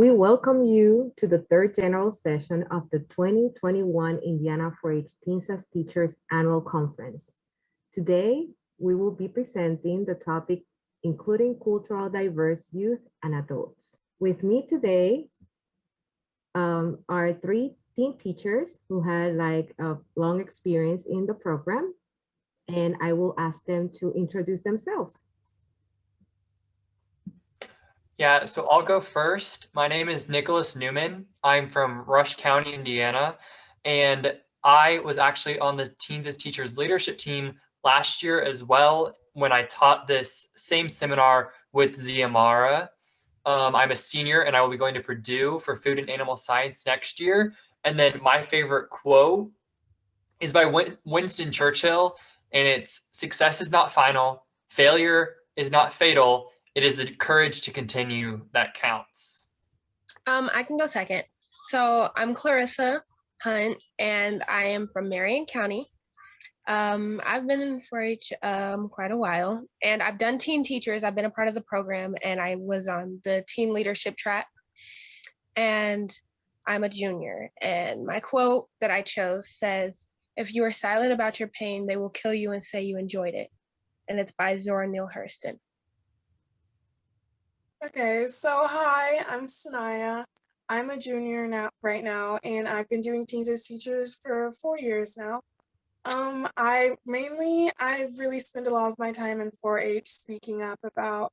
We welcome you to the third general session of the 2021 Indiana 4-H Teens as Teachers Annual Conference. Today, we will be presenting the topic including cultural diverse youth and adults. With me today are three teen teachers who had like a long experience in the program, and I will ask them to introduce themselves. Yeah, so I'll go first. My name is Nicholas Newman. I'm from Rush County, Indiana, and I was actually on the Teens as Teachers leadership team last year as well when I taught this same seminar with Ziamara. I'm a senior and I will be going to Purdue for food and animal science next year. And then my favorite quote is by Winston Churchill, and it's success is not final, failure is not fatal. It is the courage to continue that counts. I can go second. So I'm Clarissa Hunt, and I am from Marion County. I've been in 4-H quite a while, and I've done teen teachers. I've been a part of the program, and I was on the teen leadership track. And I'm a junior, and my quote that I chose says, "If you are silent about your pain, they will kill you and say you enjoyed it." And it's by Zora Neale Hurston. Okay, so hi, I'm Sanaya. I'm a junior right now, and I've been doing Teens as Teachers for 4 years now. I really spend a lot of my time in 4-H speaking up about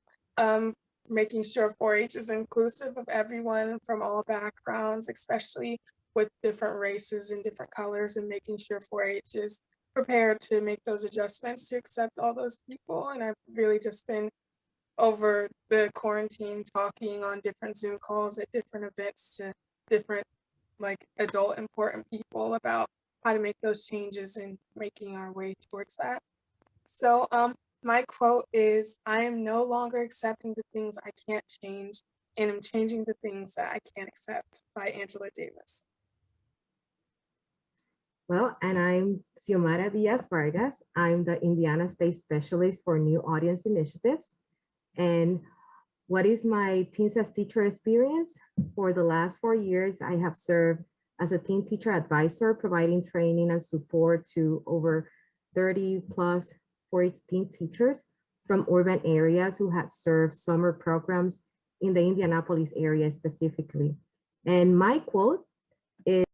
making sure 4-H is inclusive of everyone from all backgrounds, especially with different races and different colors, and making sure 4-H is prepared to make those adjustments to accept all those people. And I've really just been over the quarantine talking on different Zoom calls at different events to different like adult important people about how to make those changes and making our way towards that. So my quote is, "I am no longer accepting the things I can't change, and I'm changing the things that I can't accept," by Angela Davis. Well, and I'm Xiomara Diaz Vargas. I'm the Indiana State Specialist for New Audience Initiatives. And what is my Teens as Teacher experience? For the last 4 years, I have served as a teen teacher advisor, providing training and support to over 30 plus 4-H teen teachers from urban areas who had served summer programs in the Indianapolis area specifically. And my quote is,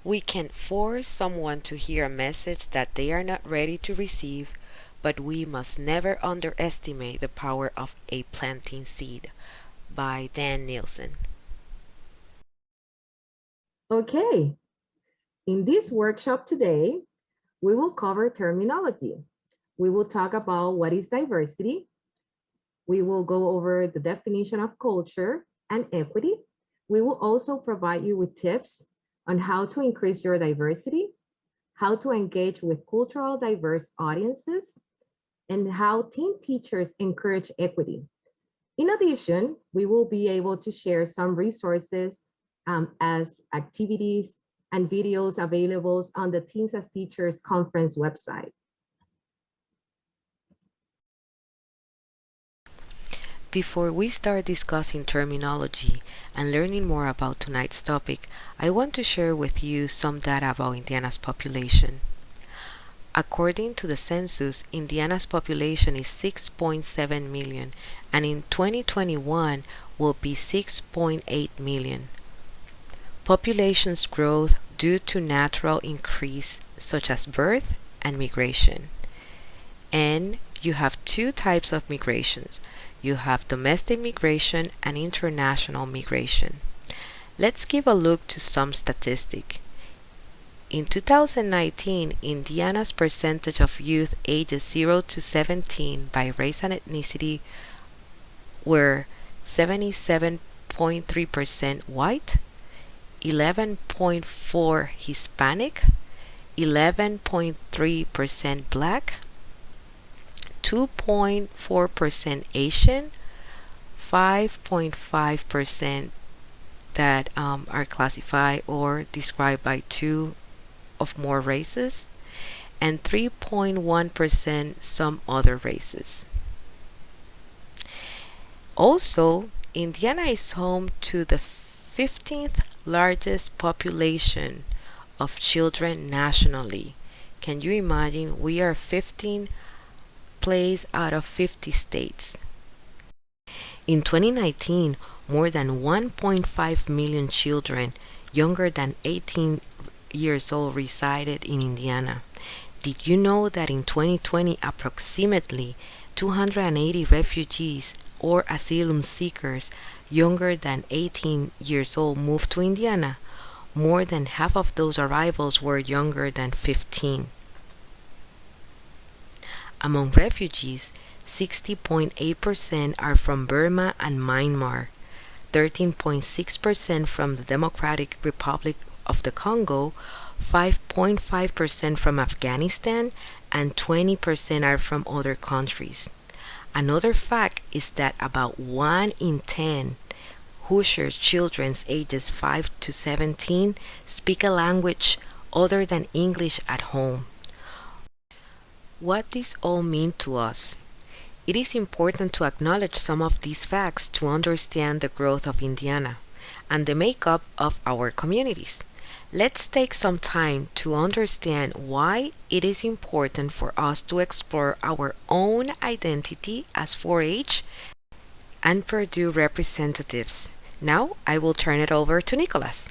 "We can't force someone to hear a message that they are not ready to receive, but we must never underestimate the power of a planting seed," by Dan Nielsen. okay, in this workshop today, we will cover terminology. We will talk about what is diversity. We will go over the definition of culture and equity. We will also provide you with tips on how to increase your diversity, how to engage with cultural diverse audiences, and how teen teachers encourage equity. In addition, we will be able to share some resources as activities and videos available on the Teens as Teachers conference website. Before we start discussing terminology and learning more about tonight's topic, I want to share with you some data about Indiana's population. According to the census, Indiana's population is 6.7 million, and in 2021 will be 6.8 million. Population's growth due to natural increase such as birth and migration. And you have two types of migrations. You have domestic migration and international migration. Let's give a look to some statistic. In 2019, Indiana's percentage of youth ages 0 to 17 by race and ethnicity were 77.3% white, 11.4% Hispanic, 11.3% Black, 2.4% Asian, 5.5% that are classified or described by two of more races, and 3.1% some other races. Also, Indiana is home to the 15th largest population of children nationally. Can you imagine? We are 15 place out of 50 states. In 2019, more than 1.5 million children younger than 18 years old resided in Indiana. Did you know that in 2020, approximately 280 refugees or asylum seekers younger than 18 years old moved to Indiana? More than half of those arrivals were younger than 15. Among refugees, 60.8% are from Burma and Myanmar, 13.6% from the Democratic Republic of the Congo, 5.5% from Afghanistan, and 20% are from other countries. Another fact is that about 1 in 10 Hoosier children ages 5 to 17 speak a language other than English at home. What does all mean to us? It is important to acknowledge some of these facts to understand the growth of Indiana and the makeup of our communities. Let's take some time to understand why it is important for us to explore our own identity as 4-H and Purdue representatives. Now I will turn it over to Nicholas.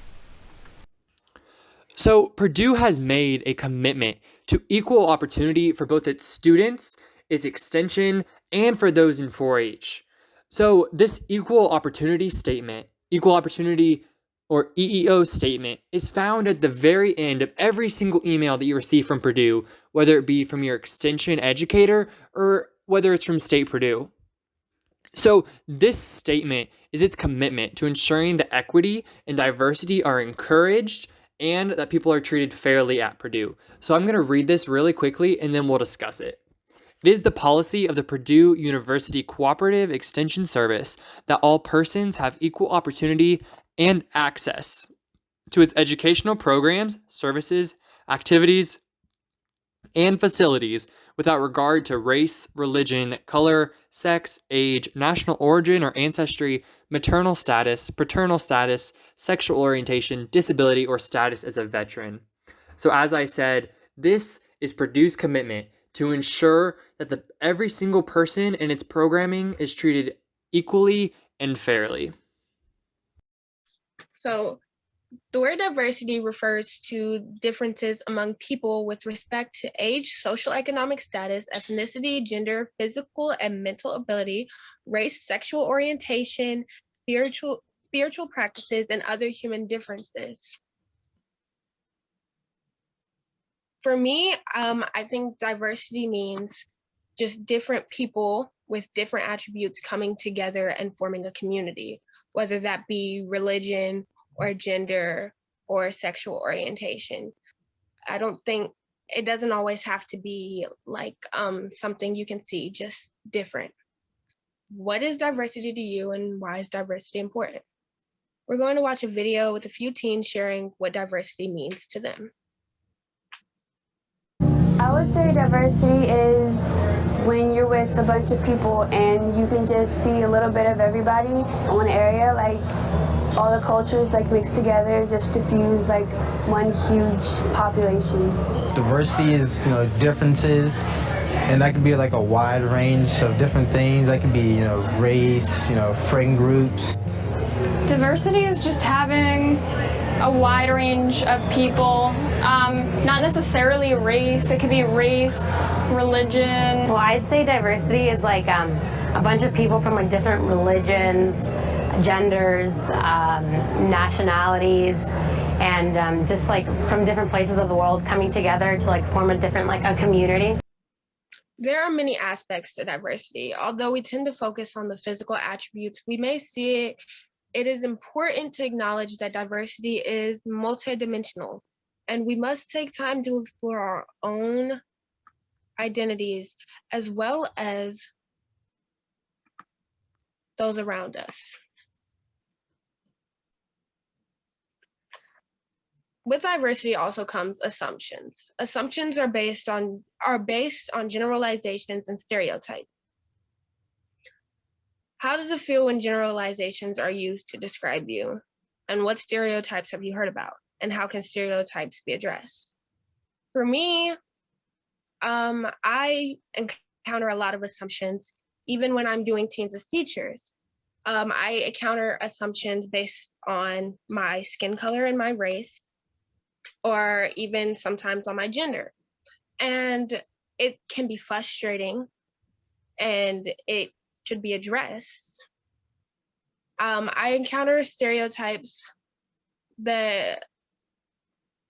So Purdue has made a commitment to equal opportunity for both its students, its extension, and for those in 4-H. So this equal opportunity statement, equal opportunity or EEO statement, is found at the very end of every single email that you receive from Purdue, whether it be from your extension educator or whether it's from State Purdue. So this statement is its commitment to ensuring that equity and diversity are encouraged and that people are treated fairly at Purdue. So I'm going to read this really quickly and then we'll discuss it. It is the policy of the Purdue University Cooperative Extension Service that all persons have equal opportunity and access to its educational programs, services, activities, and facilities without regard to race, religion, color, sex, age, national origin or ancestry, maternal status, paternal status, sexual orientation, disability, or status as a veteran. So as I said, this is Purdue's commitment to ensure that every single person in its programming is treated equally and fairly. So the word diversity refers to differences among people with respect to age, social economic status, ethnicity, gender, physical and mental ability, race, sexual orientation, spiritual practices, and other human differences. For me, I think diversity means just different people with different attributes coming together and forming a community, whether that be religion or gender or sexual orientation. I don't think it doesn't always have to be like something you can see, just different. What is diversity to you and why is diversity important? We're going to watch a video with a few teens sharing what diversity means to them. I would say diversity is when you're with a bunch of people and you can just see a little bit of everybody in one area, like all the cultures like mixed together just to fuse like one huge population. Diversity is, differences, and that could be like a wide range of different things. That could be, race, friend groups. Diversity is just having a wide range of people, not necessarily race. It could be race, religion. Well, I'd say diversity is like a bunch of people from like different religions, genders, nationalities, and just like from different places of the world coming together to like form a different, like a community. There are many aspects to diversity. Although we tend to focus on the physical attributes, we may see it. It is important to acknowledge that diversity is multidimensional, and we must take time to explore our own identities as well as those around us. With diversity also comes assumptions. Assumptions are based on generalizations and stereotypes. How does it feel when generalizations are used to describe you? And what stereotypes have you heard about? And how can stereotypes be addressed? For me, I encounter a lot of assumptions, even when I'm doing teens as teachers. I encounter assumptions based on my skin color and my race, or even sometimes on my gender. And it can be frustrating and it should be addressed. I encounter stereotypes that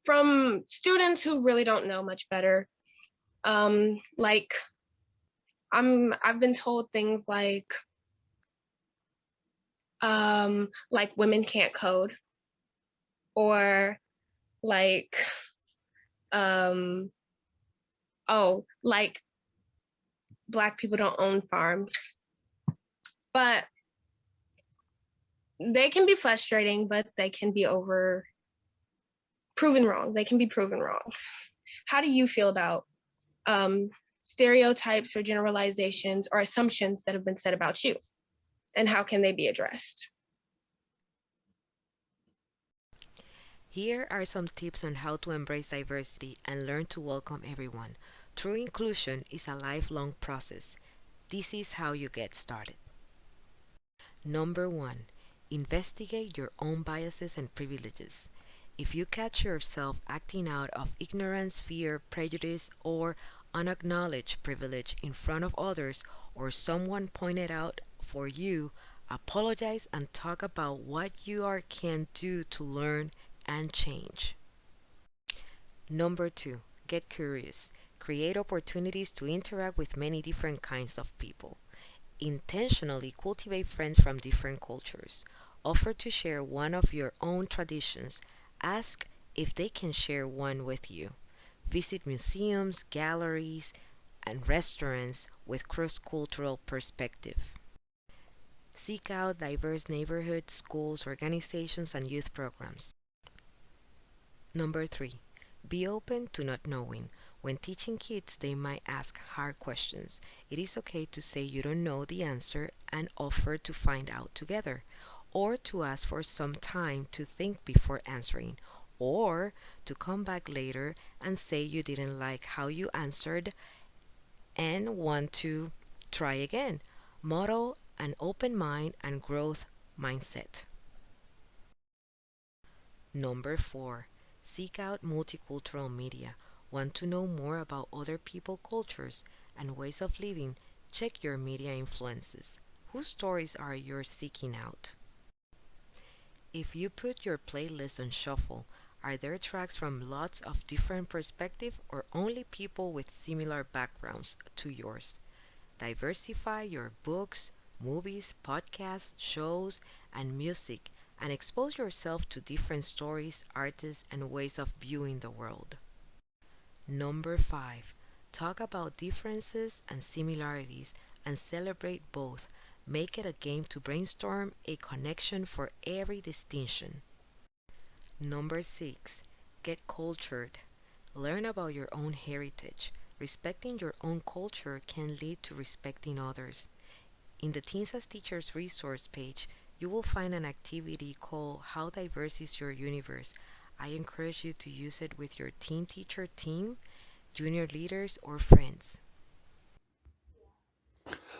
from students who really don't know much better. Like I've been told things like women can't code, or like like Black people don't own farms. But they can be frustrating, but they can be proven wrong. They can be proven wrong. How do you feel about stereotypes or generalizations or assumptions that have been said about you? And how can they be addressed? Here are some tips on how to embrace diversity and learn to welcome everyone. True inclusion is a lifelong process. This is how you get started. Number 1, investigate your own biases and privileges. If you catch yourself acting out of ignorance, fear, prejudice, or unacknowledged privilege in front of others, or someone pointed out for you, apologize and talk about what you can do to learn and change. Number 2, get curious. Create opportunities to interact with many different kinds of people. Intentionally cultivate friends from different cultures. Offer to share one of your own traditions. Ask if they can share one with you. Visit museums, galleries, and restaurants with cross-cultural perspective. Seek out diverse neighborhoods, schools, organizations, and youth programs. Number 3, be open to not knowing. When teaching kids, they might ask hard questions. It is okay to say you don't know the answer and offer to find out together, or to ask for some time to think before answering, or to come back later and say you didn't like how you answered and want to try again. Model an open mind and growth mindset. Number 4, seek out multicultural media. Want to know more about other people's cultures and ways of living? Check your media influences. Whose stories are you seeking out? If you put your playlist on shuffle, are there tracks from lots of different perspectives or only people with similar backgrounds to yours? Diversify your books, movies, podcasts, shows, and music, and expose yourself to different stories, artists, and ways of viewing the world. Number 5, talk about differences and similarities and celebrate both. Make it a game to brainstorm a connection for every distinction. Number 6, get cultured. Learn about your own heritage. Respecting your own culture can lead to respecting others. In the Teens as Teachers resource page, you will find an activity called How Diverse is Your Universe? I encourage you to use it with your teen teacher team, junior leaders, or friends.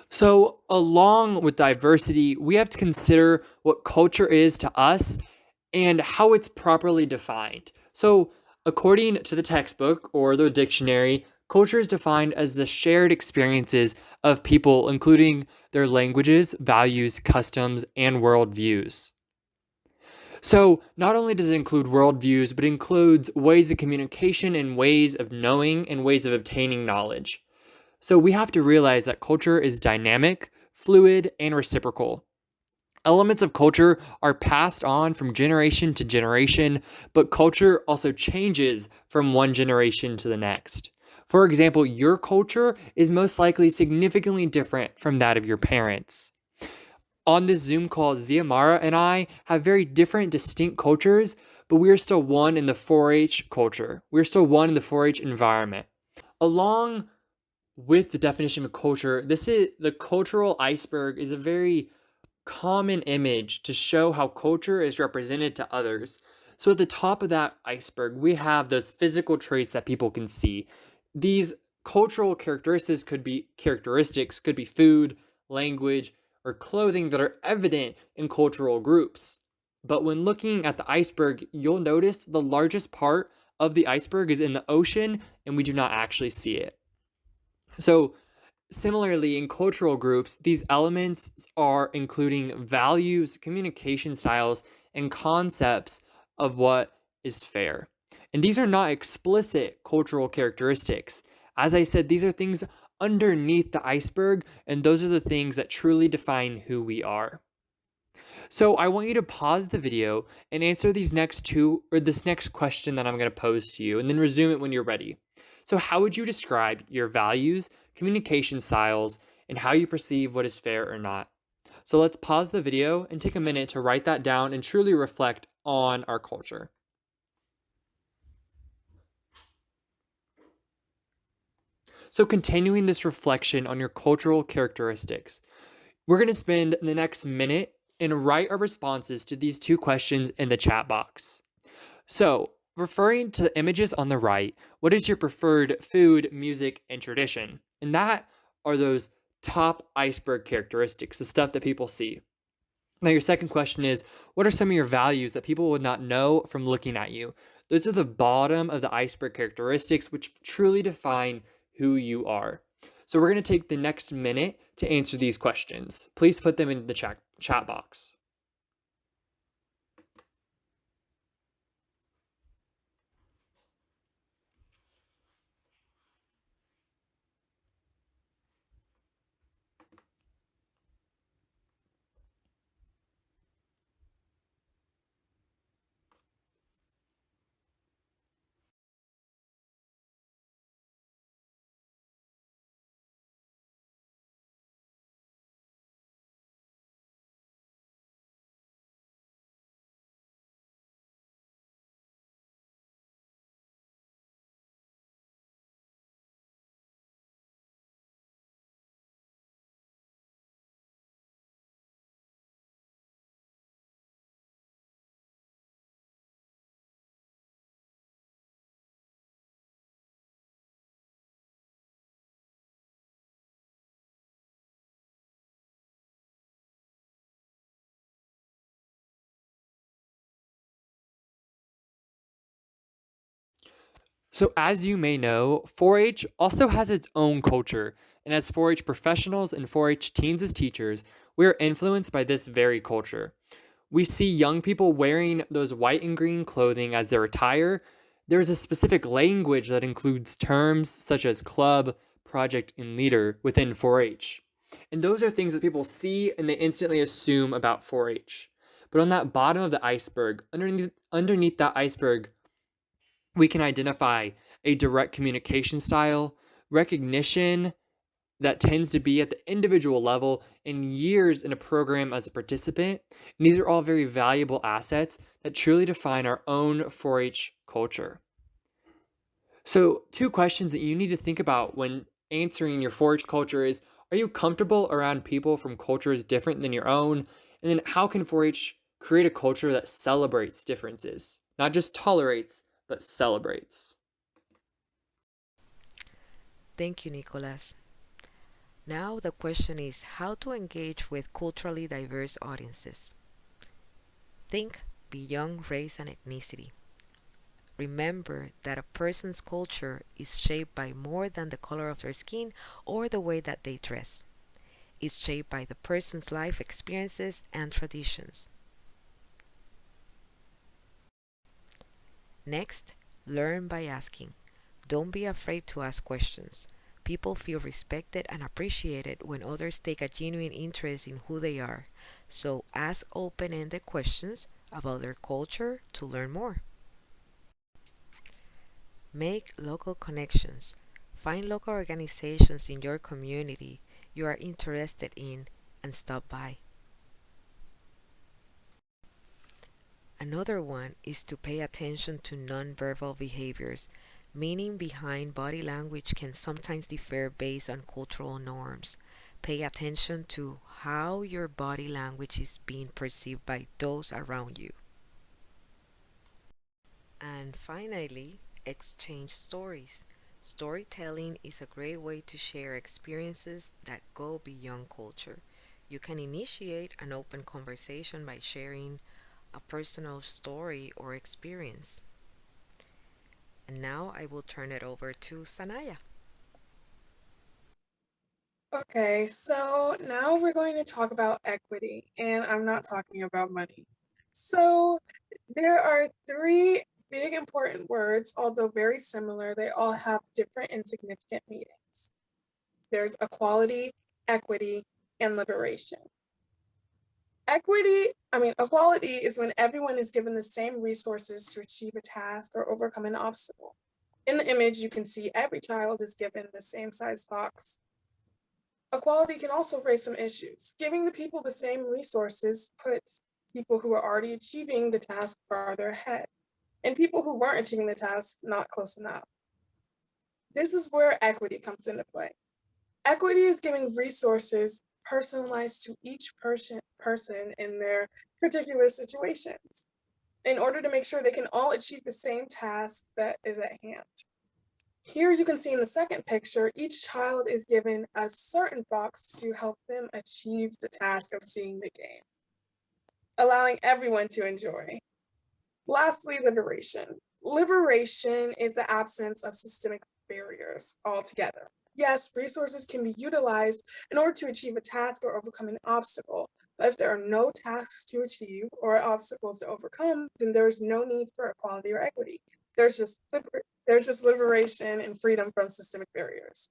So, along with diversity, we have to consider what culture is to us and how it's properly defined. So, according to the textbook or the dictionary, culture is defined as the shared experiences of people, including their languages, values, customs, and worldviews. So, not only does it include worldviews, but it includes ways of communication and ways of knowing and ways of obtaining knowledge. So, we have to realize that culture is dynamic, fluid, and reciprocal. Elements of culture are passed on from generation to generation, but culture also changes from one generation to the next. For example, your culture is most likely significantly different from that of your parents. On this Zoom call, Ziamara and I have very different, distinct cultures, but we are still one in the 4-H culture. We're still one in the 4-H environment. Along with the definition of culture, the cultural iceberg is a very common image to show how culture is represented to others. So at the top of that iceberg, we have those physical traits that people can see. These cultural characteristics could be food, language, or clothing that are evident in cultural groups. But when looking at the iceberg, you'll notice the largest part of the iceberg is in the ocean, and we do not actually see it. So similarly, in cultural groups, these elements are including values, communication styles, and concepts of what is fair. And these are not explicit cultural characteristics. As I said, these are things underneath the iceberg, and those are the things that truly define who we are. So I want you to pause the video and answer this next question that I'm going to pose to you, and then resume it when you're ready. So how would you describe your values, communication styles, and how you perceive what is fair or not? So let's pause the video and take a minute to write that down and truly reflect on our culture. So continuing this reflection on your cultural characteristics, we're going to spend the next minute and write our responses to these two questions in the chat box. So, referring to the images on the right, what is your preferred food, music, and tradition? And that are those top iceberg characteristics, the stuff that people see. Now, your second question is, what are some of your values that people would not know from looking at you? Those are the bottom of the iceberg characteristics, which truly define who you are. So we're going to take the next minute to answer these questions. Please put them in the chat box. So as you may know, 4-H also has its own culture, and as 4-H professionals and 4-H teens as teachers, we are influenced by this very culture. We see young people wearing those white and green clothing as their attire. There's a specific language that includes terms such as club, project, and leader within 4-H. And those are things that people see and they instantly assume about 4-H. But on that bottom of the iceberg, underneath that iceberg, we can identify a direct communication style, recognition that tends to be at the individual level, and years in a program as a participant. And these are all very valuable assets that truly define our own 4-H culture. So 2 questions that you need to think about when answering your 4-H culture is, are you comfortable around people from cultures different than your own? And then how can 4-H create a culture that celebrates differences, not just tolerates, but celebrates? Thank you, Nicholas. Now the question is how to engage with culturally diverse audiences. Think beyond race and ethnicity. Remember that a person's culture is shaped by more than the color of their skin or the way that they dress. It's shaped by the person's life experiences and traditions. Next, learn by asking. Don't be afraid to ask questions. People feel respected and appreciated when others take a genuine interest in who they are. So ask open-ended questions about their culture to learn more. Make local connections. Find local organizations in your community you are interested in and stop by. Another one is to pay attention to nonverbal behaviors. Meaning behind body language can sometimes differ based on cultural norms. Pay attention to how your body language is being perceived by those around you. And finally, exchange stories. Storytelling is a great way to share experiences that go beyond culture. You can initiate an open conversation by sharing a personal story or experience. And now I will turn it over to Sanaya. Okay, so now we're going to talk about equity, and I'm not talking about money. So there are three big important words, although very similar. They all have different and significant meanings. There's equality, equity, and liberation. Equality is when everyone is given the same resources to achieve a task or overcome an obstacle. In the image, you can see every child is given the same size box. Equality can also raise some issues. Giving the people the same resources puts people who are already achieving the task farther ahead, and people who weren't achieving the task not close enough. This is where equity comes into play. Equity is giving resources personalized to each person in their particular situations in order to make sure they can all achieve the same task that is at hand. Here you can see in the second picture, each child is given a certain box to help them achieve the task of seeing the game, allowing everyone to enjoy. Lastly, liberation. Liberation is the absence of systemic barriers altogether. Yes, resources can be utilized in order to achieve a task or overcome an obstacle, but if there are no tasks to achieve or obstacles to overcome, then there is no need for equality or equity. There's just liberation and freedom from systemic barriers.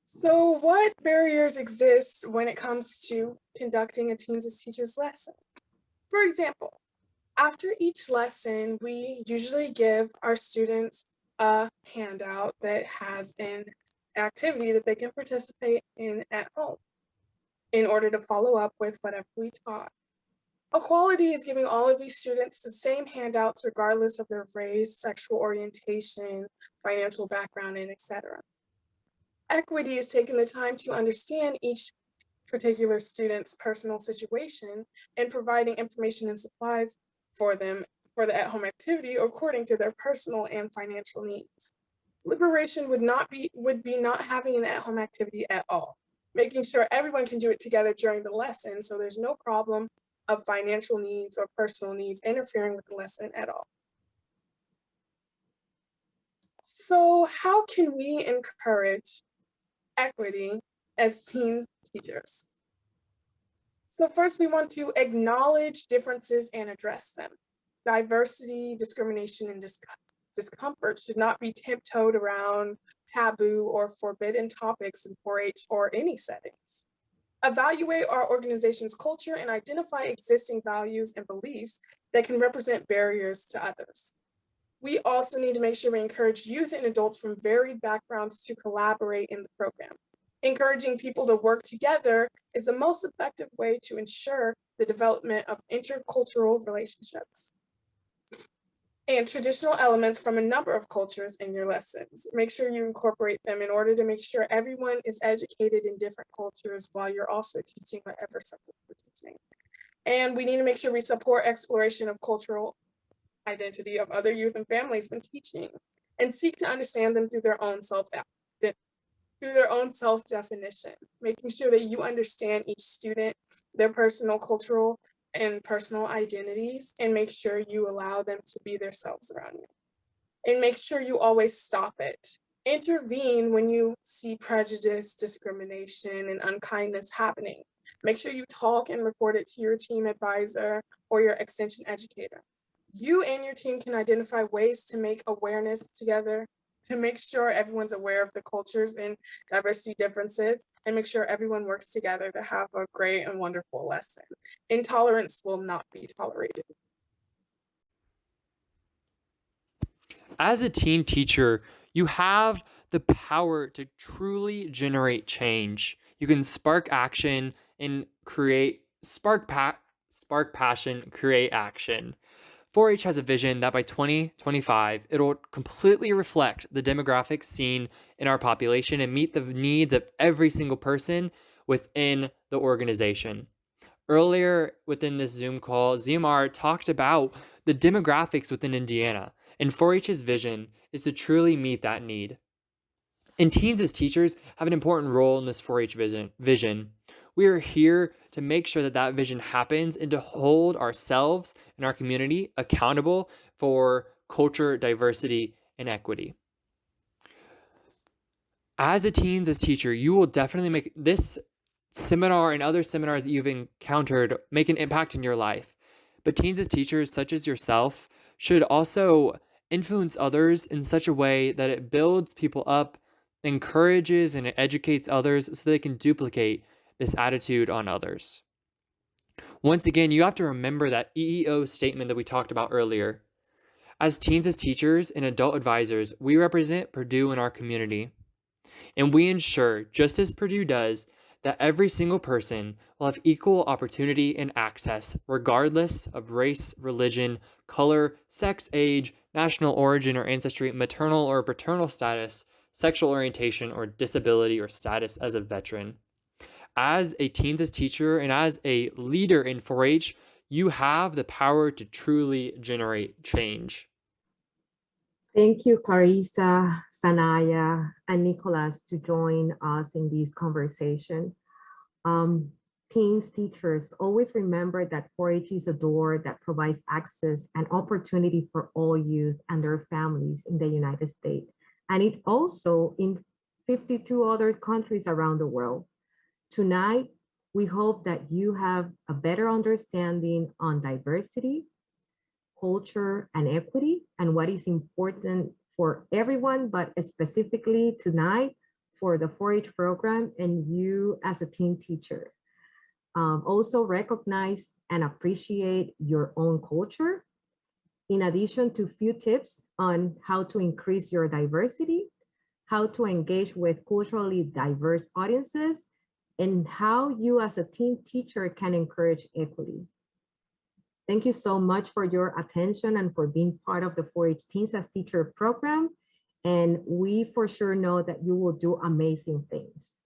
So what barriers exist when it comes to conducting a Teens as Teachers lesson? For example, after each lesson, we usually give our students a handout that has an activity that they can participate in at home in order to follow up with whatever we taught. Equality is giving all of these students the same handouts regardless of their race, sexual orientation, financial background, and etc. Equity is taking the time to understand each particular student's personal situation and providing information and supplies for them for the at-home activity according to their personal and financial needs. Liberation would be not having an at-home activity at all, making sure everyone can do it together during the lesson so there's no problem of financial needs or personal needs interfering with the lesson at all. So how can we encourage equity as teen teachers? So first, we want to acknowledge differences and address them. Diversity, discrimination, and discomfort should not be tiptoed around taboo or forbidden topics in 4-H or any settings. Evaluate our organization's culture and identify existing values and beliefs that can represent barriers to others. We also need to make sure we encourage youth and adults from varied backgrounds to collaborate in the program. Encouraging people to work together is the most effective way to ensure the development of intercultural relationships. And traditional elements from a number of cultures in your lessons. Make sure you incorporate them in order to make sure everyone is educated in different cultures while you're also teaching whatever subject you're teaching. And we need to make sure we support exploration of cultural identity of other youth and families when teaching, and seek to understand them through their own self-definition, making sure that you understand each student, their personal cultural and personal identities, and make sure you allow them to be themselves around you. And make sure you always stop it. Intervene when you see prejudice, discrimination, and unkindness happening. Make sure you talk and report it to your team advisor or your extension educator. You and your team can identify ways to make awareness together, to make sure everyone's aware of the cultures and diversity differences, and make sure everyone works together to have a great and wonderful lesson. Intolerance will not be tolerated. As a teen teacher, you have the power to truly generate change. You can spark action and spark passion, create action. 4-H has a vision that by 2025, it'll completely reflect the demographics seen in our population and meet the needs of every single person within the organization. Earlier within this Zoom call, ZMR talked about the demographics within Indiana, and 4-H's vision is to truly meet that need. And teens as teachers have an important role in this 4-H vision. We are here to make sure that that vision happens and to hold ourselves and our community accountable for culture, diversity, and equity. As a teens as teacher, you will definitely make this seminar and other seminars that you've encountered make an impact in your life. But teens as teachers, such as yourself, should also influence others in such a way that it builds people up, encourages and educates others so they can duplicate this attitude on others. Once again, you have to remember that EEO statement that we talked about earlier. As teens as teachers and adult advisors, we represent Purdue in our community. And we ensure, just as Purdue does, that every single person will have equal opportunity and access, regardless of race, religion, color, sex, age, national origin or ancestry, maternal or paternal status, sexual orientation, or disability or status as a veteran. As a teens as teacher and as a leader in 4-H, you have the power to truly generate change. Thank you, Clarissa, Sanaya, and Nicholas to join us in this conversation. Teens teachers, always remember that 4-H is a door that provides access and opportunity for all youth and their families in the United States, and it also in 52 other countries around the world. Tonight, we hope that you have a better understanding on diversity, culture, and equity, and what is important for everyone, but specifically tonight for the 4-H program and you as a teen teacher. Also recognize and appreciate your own culture, in addition to few tips on how to increase your diversity, how to engage with culturally diverse audiences, and how you as a teen teacher can encourage equity. Thank you so much for your attention and for being part of the 4-H Teens as Teacher program. And we for sure know that you will do amazing things.